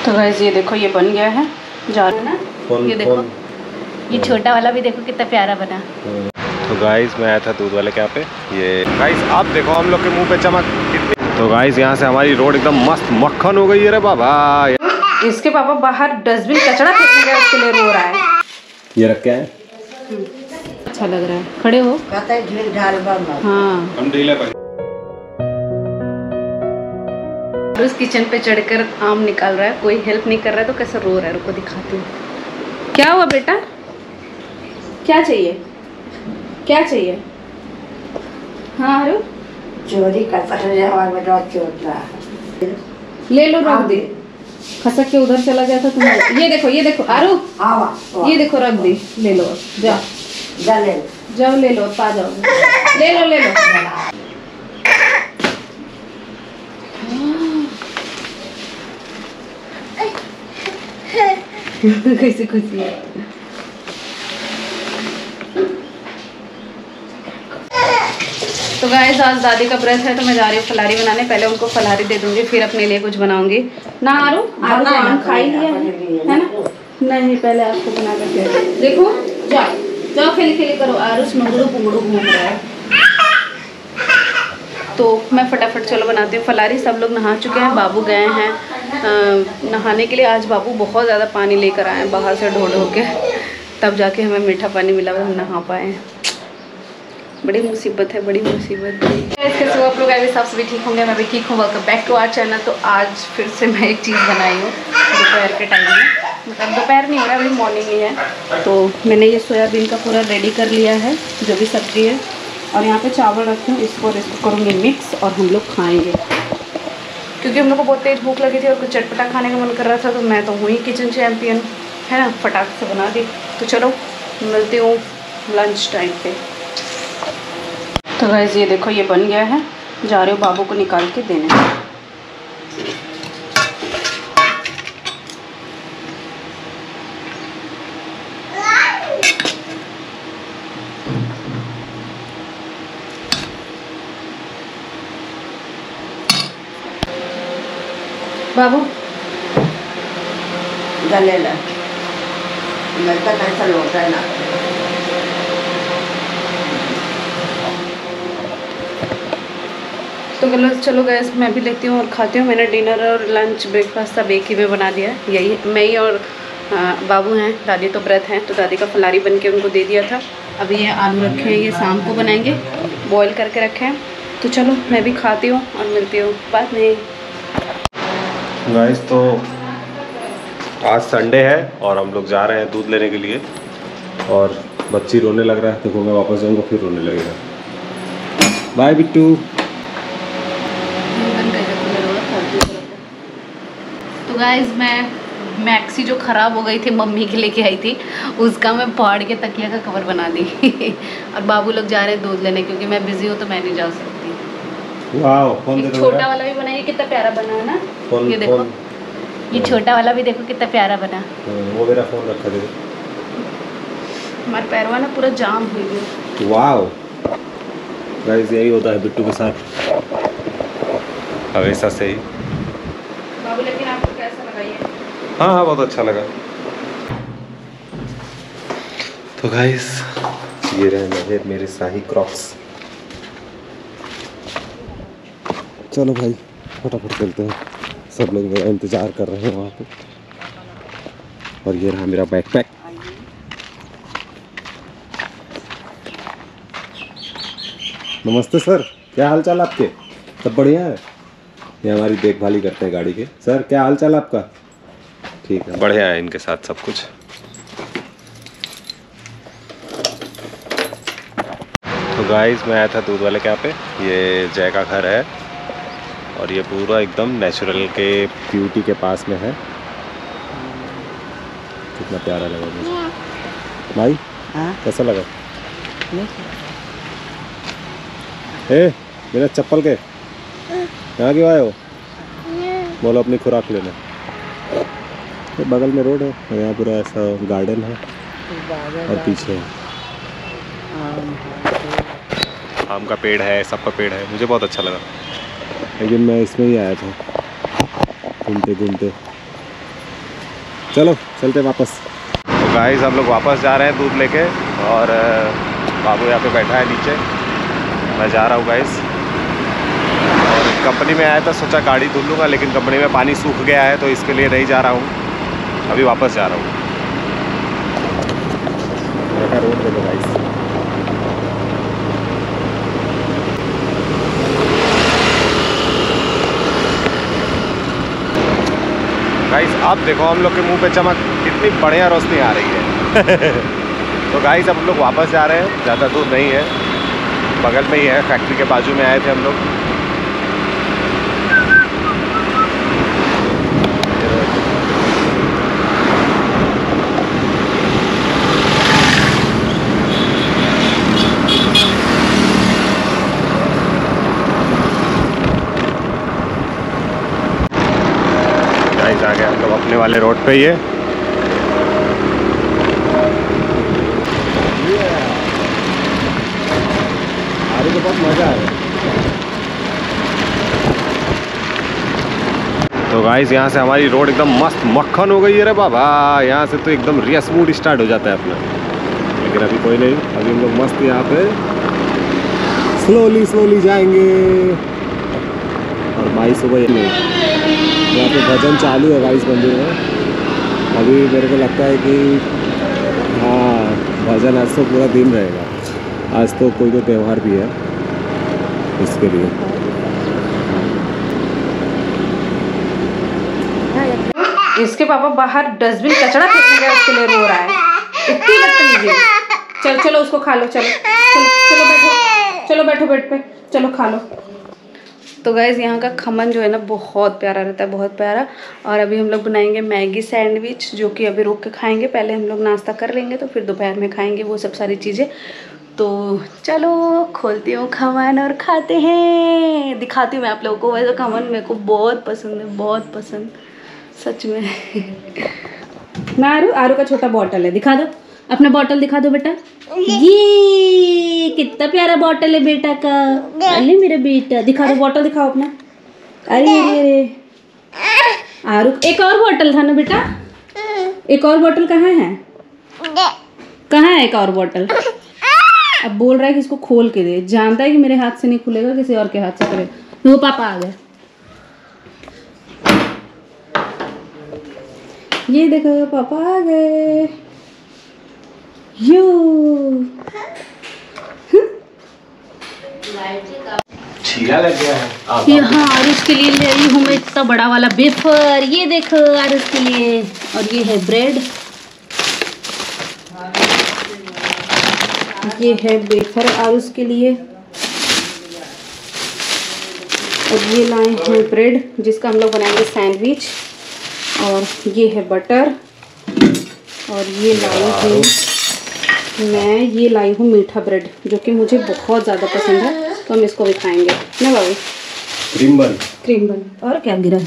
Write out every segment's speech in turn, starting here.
तो गाइस ये देखो ये बन गया है जार ना। ये देखो ये छोटा वाला भी देखो कितना प्यारा बना। तो गाइस मैं आया था दूध वाले के यहाँ पे। ये गाइस आप देखो हम लोग के मुंह पे चमक कितनी। तो गाइस यहाँ से हमारी रोड एकदम मस्त मक्खन हो गई है रे बाबा। इसके पापा बाहर डस्टबिन कचरा फेंकने गए उसके लिए रो रहा है। ये रख क्या है? अच्छा लग रहा है। खड़े हो। हाँ उस किचन पे चढ़कर आम निकाल रहा है, कोई हेल्प नहीं कर रहा है तो कैसे रो रहा है। रुको दिखाती हूँ। क्या हुआ बेटा? क्या चाहिए? क्या चाहिए? हाँ अरे चोरी करता है हमारे बेटा चोर रहा। ले लो रख दे। खसक के उधर चला गया था तुम्हारे। ये देखो आरू ये देखो रख दी। ले लो जाओ जाओ ले लो पा जाओ। ले लो कैसी खुशी है। तो गाइस आज दादी का व्रत है तो मैं जा रही हूँ फलारी बनाने। पहले उनको फलारी दे दूंगी फिर अपने लिए कुछ बनाऊंगी ना। आरू आम खा ही लिया है ना? नहीं पहले आपको बना कर देखो। जाओ खेली करो। आरू नुंगड़ू पुंगड़ू घूम रहा है तो मैं फटाफट चलो बनाती हूँ फलारी। सब लोग नहा चुके हैं, बाबू गए हैं नहाने के लिए। आज बाबू बहुत ज़्यादा पानी लेकर आए हैं बाहर से ढो के, तब जाके हमें मीठा पानी मिला और हम नहा पाए हैं। बड़ी मुसीबत है, बड़ी मुसीबत है। इसके सिवा आप लोग अभी सब सभी ठीक होंगे, मैं भी ठीक हूँ। Welcome back to our channel. तो आज फिर से मैं एक चीज़ बनाई हूँ दोपहर के टाइम में। मतलब दोपहर नहीं हो रहा, अभी मॉर्निंग ही है। तो मैंने ये सोयाबीन का पूरा रेडी कर लिया है जो भी सब्ज़ी है, और यहाँ पे चावल रखे हूँ। इसको करूँगी मिक्स और हम लोग खाएँगे, क्योंकि हम लोग को बहुत तेज़ भूख लगी थी और कुछ चटपटा खाने का मन कर रहा था। तो मैं तो हूँ ही किचन चैम्पियन है ना, फटाक से बना दी। तो चलो मिलती हूँ लंच टाइम पे। तो गाइस ये देखो ये बन गया है, जा रही हूँ बाबू को निकाल के देने। बाबू गले ला लड़का कैसा लौटा है ना। तो चलो गैस मैं भी लेती हूँ और खाती हूँ। मैंने डिनर और लंच ब्रेकफास्ट सब एक ही में बना दिया है। यही मैं ही और बाबू हैं, दादी तो व्रत हैं तो दादी का फलारी बन के उनको दे दिया था। अभी ये आलू रखे हैं, ये शाम को बनाएंगे, बॉईल करके रखे हैं। तो चलो मैं भी खाती हूँ और मिलती हूँ बाद में। गाइस तो आज संडे है और हम लोग जा रहे हैं दूध लेने के लिए, और बच्ची रोने लग रहा है। देखो मैं वापस जाऊँगा फिर रोने लगेगा। बाय बिट्टू। तो गाइस मैं मैक्सी जो ख़राब हो गई थी मम्मी के लेके आई थी, उसका मैं फाड़ के तकिया का कवर बना दी। और बाबू लोग जा रहे हैं दूध लेने, क्योंकि मैं बिजी हूँ तो मैं नहीं जा सकती। वाह, एक छोटा वाला भी बनाइए, कितना प्यारा बना है ना। ये देखो ये छोटा वाला भी देखो कितना प्यारा बना। वो मेरा फोन रखा दे। हमारे पैरवा ना पूरा जाम हुई है। वाह गाइस यही होता है बिट्टू के साथ हमेशा से ही। बाबू लेकिन आपको कैसा लगा ये? हाँ बहुत अच्छा लगा। तो गाइस ये रहे मेरे शाही क्रॉक्स। चलो भाई फटाफट चलते हैं, सब लोग मेरा इंतज़ार कर रहे हैं वहाँ पे। और ये रहा मेरा बैकपैक। नमस्ते सर, क्या हाल चाल आपके? सब बढ़िया है? ये हमारी देखभाल ही करते हैं गाड़ी के। सर क्या हाल चाल आपका? ठीक है, बढ़िया है इनके साथ सब कुछ। तो गाइस मैं आया था दूध वाले के यहाँ पे। ये जय का घर है और ये पूरा एकदम नेचुरल के ब्यूटी के पास में है। कितना प्यारा लगा मुझे भाई। कैसा लगा? मेरा चप्पल के यहाँ क्यों आए हो? बोलो अपनी खुराक लेना। तो बगल में रोड है और यहाँ पूरा ऐसा गार्डन है और पीछे आम का पेड़ है, सबका पेड़ है। मुझे बहुत अच्छा लगा, लेकिन मैं इसमें ही आया था घूमते घूमते। चलो चलते वापस। तो गाइस हम लोग वापस जा रहे हैं दूध लेके, और बाबू यहाँ पे बैठा है नीचे, मैं जा रहा हूँ गाइस। और कंपनी में आया था, सोचा गाड़ी धुल लूँगा, लेकिन कंपनी में पानी सूख गया है तो इसके लिए नहीं जा रहा हूँ, अभी वापस जा रहा हूँ। रोड देखो गाइस, गाइस आप देखो हम लोग के मुंह पे चमक, कितनी बढ़िया रोशनी आ रही है। तो गाइस अब हम लोग वापस जा रहे हैं, ज़्यादा दूर नहीं है, बगल में ही है, फैक्ट्री के बाजू में आए थे हम लोग। आ गए हम लोग अपने वाले रोड पे ही है। आगे तो बहुत मजा आ रहा है। तो गाइस यहाँ से हमारी रोड एकदम मस्त मक्खन हो गई है रे बाबा, यहाँ से तो एकदम रेस मूड स्टार्ट हो जाता है अपना। लेकिन अभी कोई नहीं, अभी हम लोग मस्त यहाँ पे स्लोली जाएंगे। और भाई सुबह नहीं, यहाँ पे भजन चालू है गाइस मंदिर में। अभी मेरे को लगता है कि हाँ भजन आज तो पूरा दिन रहेगा, आज तो कोई तो त्यौहार भी है इसके लिए। इसके पापा बाहर डस्टबिन कचरा फेंकने गया, उसके लिए रो रहा है, इतनी बदतमीजी। चलो चलो उसको खा लो, चलो चलो चलो बैठो, चलो बैठो बेड पे, चलो खा लो। तो गाइज़ यहाँ का खमन जो है ना बहुत प्यारा रहता है, बहुत प्यारा। और अभी हम लोग बनाएंगे मैगी सैंडविच, जो कि अभी रोक के खाएंगे। पहले हम लोग नाश्ता कर लेंगे तो फिर दोपहर में खाएंगे वो सब सारी चीज़ें। तो चलो खोलती हूँ खमन और खाते हैं, दिखाती हूँ मैं आप लोगों को। वैसे खमन मेरे को बहुत पसंद है, बहुत पसंद सच में। ना आरू का छोटा बॉटल है, दिखा दो अपना बॉटल, दिखा दो बेटा। ये कितना प्यारा बॉटल है बेटा का, अरे मेरा बेटा, दिखा दो बॉटल, दिखाओ अपना। अरे अरे आरू एक और बॉटल था ना बेटा, एक और बॉटल कहाँ है, कहाँ है एक और बॉटल? अब बोल रहा है कि इसको खोल के दे, जानता है कि मेरे हाथ से नहीं खुलेगा, किसी और के हाथ से करेगा। वो पापा आ गए, ये देखो पापा आ गए। छीला लग गया है यहाँ आरुष के लिए ले आई हूँ मैं इतना बड़ा वाला वेफर, ये देखो आरुष के लिए। और ये है ब्रेड, ये है वेफर आरुष के लिए। और ये लाए हैं ब्रेड, जिसका हम लोग बनाएंगे सैंडविच। और ये है बटर, और ये लाई हूँ मैं, ये लाई हूँ मीठा ब्रेड, जो कि मुझे बहुत ज़्यादा पसंद है, तो हम इसको भी खाएंगे ना बाबू। क्रीम बन और क्या गिरा है।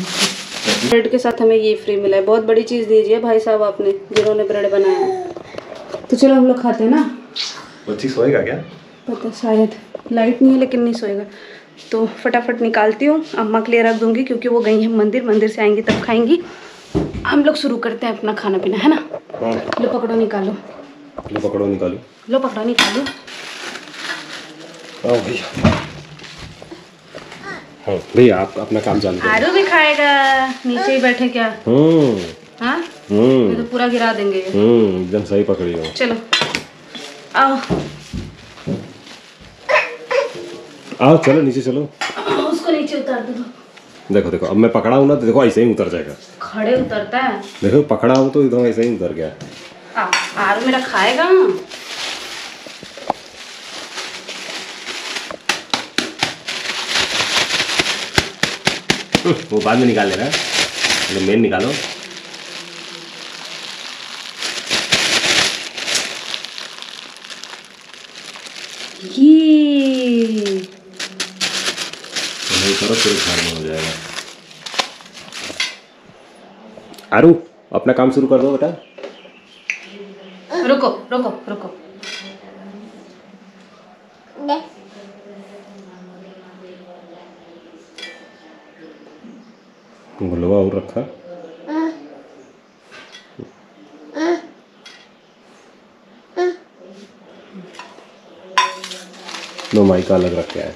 ब्रेड के साथ हमें ये फ्री मिला है, बहुत बड़ी चीज़ दीजिए भाई साहब आपने, जिन्होंने ब्रेड बनाया है। तो चलो हम लोग खाते हैं ना। बच्ची सोएगा क्या पता, शायद लाइट नहीं है लेकिन नहीं सोएगा। तो फटाफट निकालती हूँ, अम्मा के लिए रख दूँगी क्योंकि वो गई हैं मंदिर, मंदिर से आएंगी तब खाएंगी। हम लोग शुरू करते हैं अपना खाना पीना, है ना। लो पकड़ो निकालो, लो पकड़ो निकालो, लो पकड़ो निकालो। हाँ भैया, हाँ भैया आप अपना काम चालू करो। आरू भी खाएगा, नीचे ही बैठे क्या? हाँ ये तो पूरा गिरा देंगे। एकदम सही पकड़ी हो। चलो आओ आओ चलो नीचे चलो, उसको नीचे उतार दो। देखो देखो अब मैं पकड़ा हूँ ना तो देखो ऐसे ही उतर जाएगा, खड़े उतरता है। देखो पकड़ा हूँ तो एकदम ऐसे ही उतर गया। आरू मेरा खाएगा। वो बाद में निकाल लेना, पहले मेन निकालो। ये नहीं करो फिर घर में हो जाएगा। आरू अपना काम शुरू कर दो बेटा। रुको रुको रुको, गुलवा और रखा, नो माई का अलग रखा है।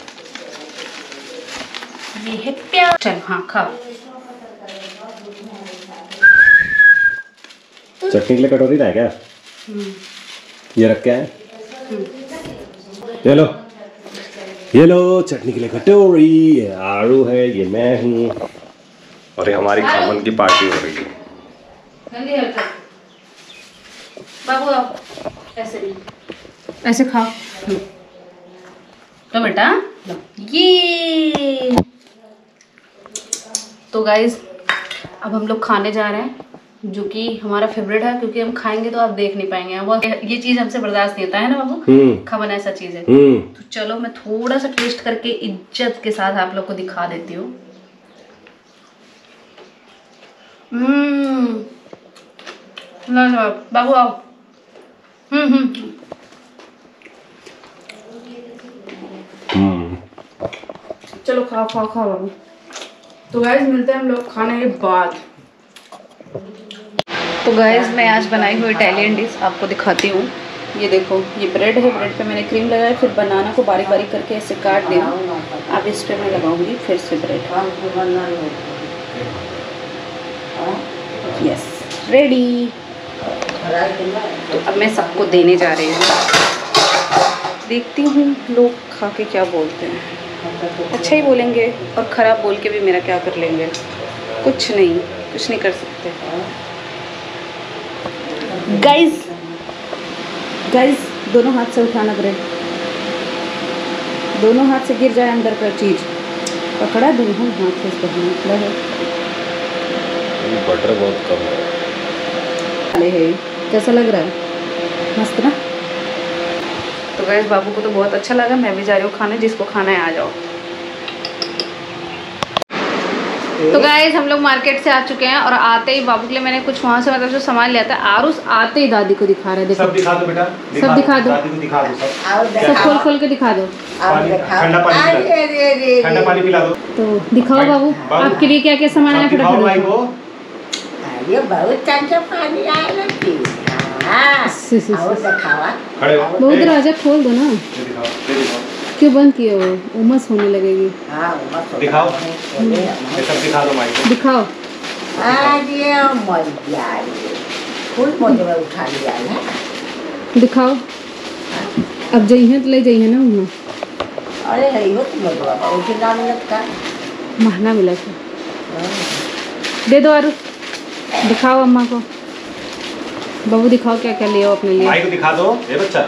ये है प्याज। चल हाँ खा। चटनी के लिए कटोरी है क्या? ये रख क्या है? ये लो चटनी के लिए कटोरी। ये आरू है, ये मैं हूँ और ये हमारी खामन की पार्टी हो रही है। बाबू ऐसे खाओ। तो बेटा ये तो गाइज अब हम लोग खाने जा रहे हैं, जो कि हमारा फेवरेट है, क्योंकि हम खाएंगे तो आप देख नहीं पाएंगे। वो ये चीज हमसे बर्दाश्त नहीं होता है ना बाबू, खमन ऐसा चीज है। तो चलो मैं थोड़ा सा टेस्ट करके इज्जत के साथ आप लोग को दिखा देती हूँ। बाबू आओ। चलो खाओ खाओ खाओ बाबू। तो गाइस मिलते हैं हम लोग खाने के बाद। तो गाइस मैं आज बनाई हुई इटालियन डिश आपको दिखाती हूँ। ये देखो, ये ब्रेड है, ब्रेड पे मैंने क्रीम लगाया, फिर बनाना को बारीक बारीक करके ऐसे काट दिया। अब इस पे मैं लगाऊंगी फिर से ब्रेड। Yes ready. तो अब मैं सबको देने जा रही हूँ। देखती हूँ लोग खा के क्या बोलते हैं। अच्छा ही बोलेंगे और ख़राब बोल के भी मेरा क्या कर लेंगे। कुछ नहीं कर सकते। गाइस दोनों हाथ से उठाना ब्रेड, दोनों हाथ से गिर जाए अंदर का चीज़ पकड़ा दोनों हाथ से इसको है। बटर बहुत कम है। कैसा लग रहा है? मस्त ना। तो गाइस बाबू को तो बहुत अच्छा लगा। मैं भी जा रही हूँ खाने, जिसको खाना है आ जाओ। तो गाइस हम लोग मार्केट से आ चुके हैं और आते ही बाबू के लिए मैंने कुछ वहाँ से मतलब जो सामान लिया था, आरुष आते ही दादी को दिखा रहे। देखो सब दिखा दो बेटा, सब दिखा दो, दादी को दिखा दो, सब खोल के दिखा दो। ठंडा पानी पिला दो। तो दिखाओ बाबू आपके लिए क्या क्या सामान आया। फटाफट बहुत राजा खोल दो ना। क्यों बंद किया? वो उमस होने लगेगी। दिखाओ, ये सब दिखा दो माइक को। दिखाओ। दिखाओ। अब जाइए तो ले जाइए ना वहाँ। महंगा मिला था। दे दो आरू। दिखाओ अम्मा को। बाबू दिखाओ क्या क्या लिया अपने लिए। माइक को दिखा दो। ये बच्चा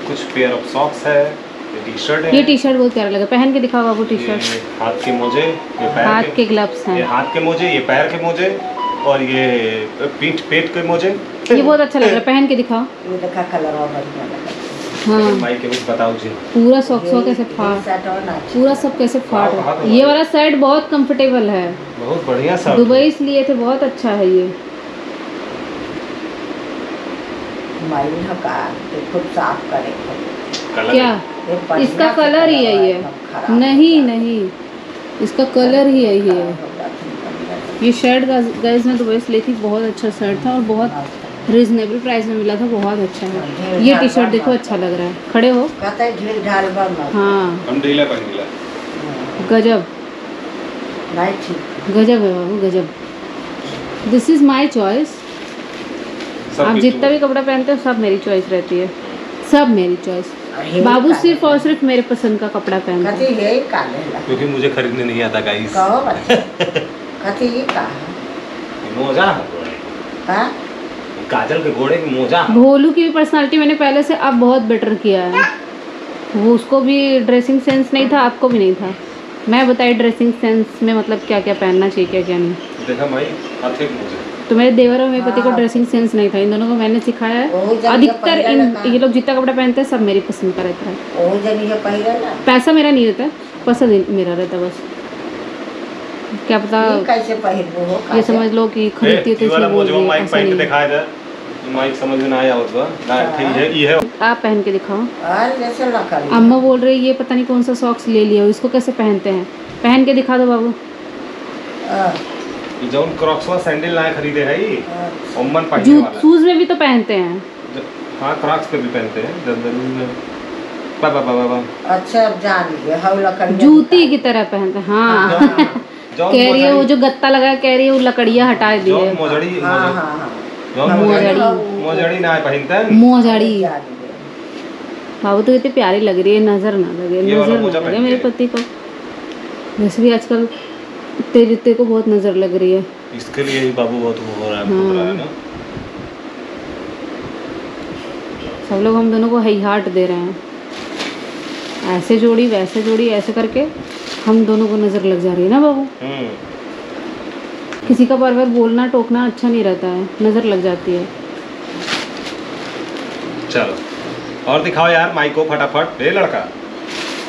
कुछ पेयर ऑफ सॉक्स है, ये टी शर्ट है। ये टी शर्ट बहुत प्यारा लगा, पहन के दिखाओ बाबू टी शर्ट। हाथ के मोजे, ये पैर हाथ के के ग्लव्स हैं। ये हाथ के मोजे, ये पैर के मोजे और ये पेट के मोजे। ये बहुत अच्छा लग रहा है, पहन के दिखाओ। हाँ माइक के कुछ बताओ जी। पूरा सॉक्स कैसे फाड़, पूरा सब कैसे फाड़। ये वाला शर्ट बहुत कंफर्टेबल है, बहुत बढ़िया सा। दुबई से लिए थे, बहुत अच्छा है ये। क्या इसका कलर ही है ये? नहीं इसका कलर ही है ये शर्ट गाइस में दुबई से ली थी। बहुत अच्छा शर्ट था और बहुत रीजनेबल प्राइस में मिला था, बहुत अच्छा है। ये टी शर्ट देखो अच्छा लग रहा है। खड़े हो। हाँ गजब गजब है बाबू, गजब। This is my choice. आप जितना भी कपड़ा पहनते हो सब मेरी चॉइस रहती है, सब मेरी चॉइस। बाबू सिर्फ और सिर्फ मेरे पसंद का कपड़ा पहनते हैं, क्योंकि मुझे खरीदने नहीं आता गाइस। मोजा काजल के घोड़े की मोजा। भोलू की भी पर्सनालिटी मैंने पहले से अब बहुत बेटर किया है। वो उसको भी ड्रेसिंग सेंस नहीं था, आपको भी नहीं था। मैं बताई ड्रेसिंग सेंस में मतलब क्या क्या पहनना चाहिए क्या क्या नहीं। देखा भाई हाथ एक मोजे। तो मेरे देवर और मेरे पति को ड्रेसिंग सेंस नहीं था, इन दोनों को मैंने सिखाया है। अधिकतर ये लोग जितना कपड़ा पहनते हैं सब मेरी पसंद का रहता है। पैसा मेरा नहीं रहता, पसंद मेरा रहता बस। क्या पता ये समझ लो कि खरीदती है तो इसलिए बोल रही है, ऐसा नहीं है। माइक समझ में ना आया होगा। ये है आप पहन के दिखाओ। अम्मा बोल रही है ये पता नहीं कौन सा सॉक्स ले लिया, इसको कैसे पहनते हैं, पहन के दिखा दो बाबू। जो क्रॉक्स वाला सैंडल लाए खरीदे है ये ओमन पहनने वाला। शूज में भी तो पहनते हैं। हाँ क्रॉक्स पे भी पहनते हैं, जनरल में बाबा बाबा अच्छा अब जान गए हम लकड़ी जूती की तरह पहनते। हाँ कह रही है वो जो गत्ता लगा, कह रही है वो लकड़ियाँ हटा दी है। मोजड़ी हाँ हाँ हाँ मोजड़ी ना पहनते मोजड़ी। बाबू तो कितनी प्यारी लग रही है, नजर ना लगे, नजर ना लगे मेरे पति को। वैसे भी आजकल तेरे को बहुत नजर लग रही है। इसके लिए ही बाबू बहुत हो रहा है ना। सब लोग हम दोनों को हार्ट दे रहे हैं, ऐसे जोड़ी वैसे जोड़ी, ऐसे करके हम दोनों को नजर लग जा रही है ना बाबू। किसी का बार बार बोलना टोकना अच्छा नहीं रहता है, नजर लग जाती है। चलो और दिखाओ यार माइक को फटाफट, ये लड़का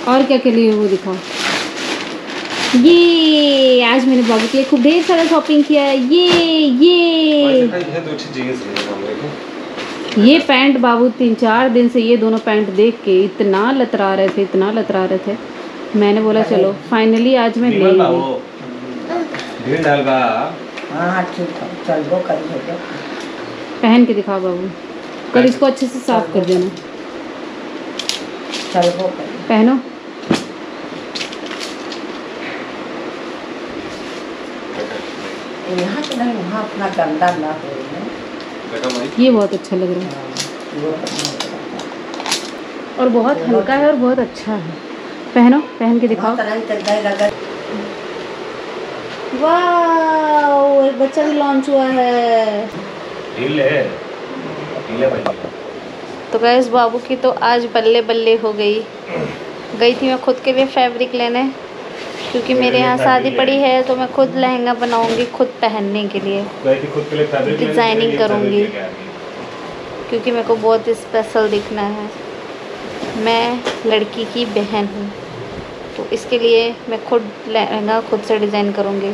और क्या के लिए वो दिखाओ। ये आज मैंने बाबू के लिए खूब ढेर सारा शॉपिंग किया है। ये पैंट बाबू 3-4 दिन से ये दोनों पैंट देख के इतना लतरा रहे थे, मैंने बोला चलो फाइनली आज मैं ले लूँ। पहन के दिखाओ बाबू, कल इसको अच्छे से साफ कर देना। पहनो। यहाँ तो नहीं, वहाँ अपना गंदा ना हो। ये बहुत अच्छा लग रहा है और बहुत हल्का है और बहुत अच्छा है। पहनो, पहन के दिखाओ। वाह एक बच्चा भी लॉन्च हुआ है। तो गैस बाबू की तो आज बल्ले बल्ले हो गई थी मैं खुद के लिए फैब्रिक लेने, क्योंकि मेरे यहाँ शादी पड़ी है तो मैं खुद लहंगा बनाऊंगी खुद पहनने के लिए, डिज़ाइनिंग करूंगी, क्योंकि मेरे को बहुत स्पेशल दिखना है। मैं लड़की की बहन हूँ तो इसके लिए मैं खुद लहंगा खुद से डिज़ाइन करूंगी।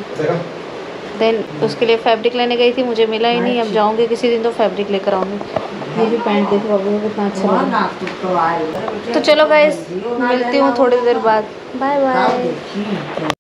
देन उसके लिए फैब्रिक लेने गई थी, मुझे मिला ही नहीं। अब जाऊंगी किसी दिन तो फैब्रिक लेकर आऊँगी। ये भी पैंट देखो बाबू को कितना अच्छा लग रहा है। तो चलो गाइस मिलती हूँ थोड़ी देर बाद। Bye bye.